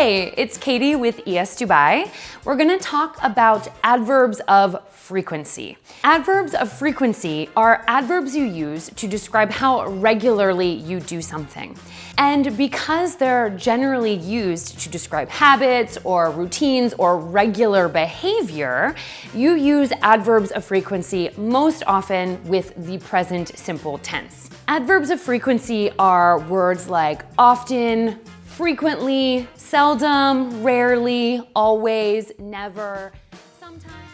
Hey, it's Katie with ES Dubai. We're gonna talk about adverbs of frequency. Adverbs of frequency are adverbs you use to describe how regularly you do something. And because they're generally used to describe habits or routines or regular behavior, you use adverbs of frequency most often with the present simple tense. Adverbs of frequency are words like often, frequently, seldom, rarely, always, never, sometimes.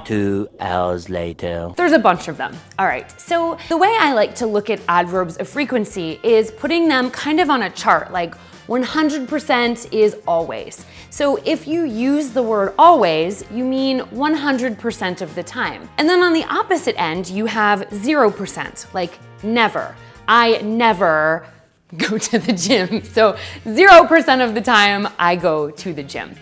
2 hours later. There's a bunch of them. All right, so the way I like to look at adverbs of frequency is putting them kind of on a chart, like 100% is always. So if you use the word always, you mean 100% of the time. And then on the opposite end, you have 0%, like never. I never go to the gym. So 0% of the time I go to the gym.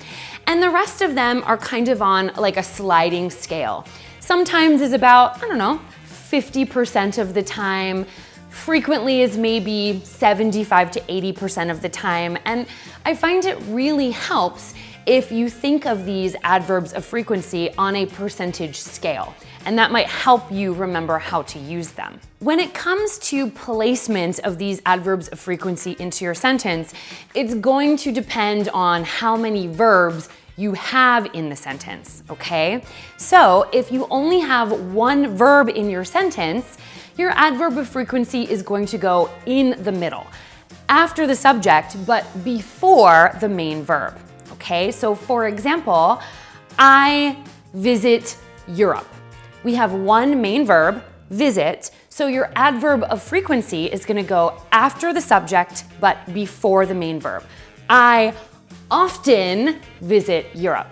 And the rest of them are kind of on like a sliding scale. Sometimes is about, 50% of the time. Frequently is maybe 75 to 80% of the time. And I find it really helps if you think of these adverbs of frequency on a percentage scale. And that might help you remember how to use them. When it comes to placement of these adverbs of frequency into your sentence, it's going to depend on how many verbs you have in the sentence, okay? So if you only have one verb in your sentence, your adverb of frequency is going to go in the middle, after the subject, but before the main verb, okay? So for example, I visit Europe. We have one main verb, visit, so your adverb of frequency is gonna go after the subject, but before the main verb. I often visit Europe.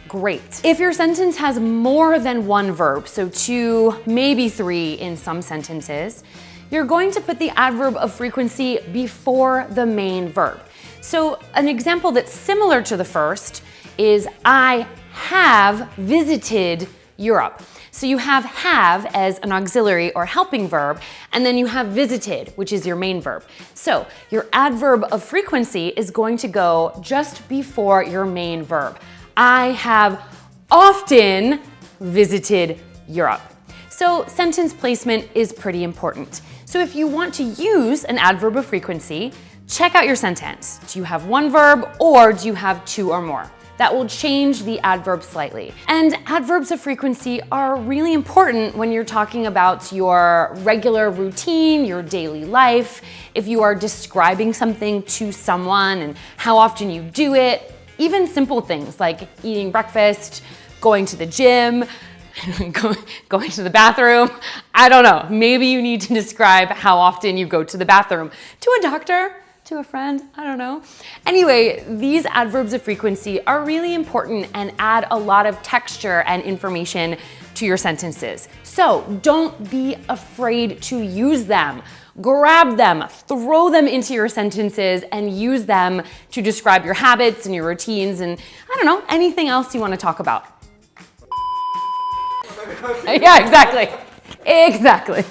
Great. If your sentence has more than one verb, so 2, maybe 3 in some sentences, you're going to put the adverb of frequency before the main verb. So an example that's similar to the first is I have visited Europe. So you have as an auxiliary or helping verb, and then you have visited, which is your main verb. So your adverb of frequency is going to go just before your main verb. I have often visited Europe. So sentence placement is pretty important. So if you want to use an adverb of frequency, check out your sentence. Do you have one verb or do you have 2 or more? That will change the adverb slightly. And adverbs of frequency are really important when you're talking about your regular routine, your daily life, if you are describing something to someone and how often you do it, even simple things like eating breakfast, going to the gym, going to the bathroom. I don't know, maybe you need to describe how often you go to the bathroom, to a doctor, to a friend, I don't know. Anyway, these adverbs of frequency are really important and add a lot of texture and information to your sentences. So don't be afraid to use them. Grab them, throw them into your sentences and use them to describe your habits and your routines and anything else you want to talk about. Yeah, exactly. Exactly.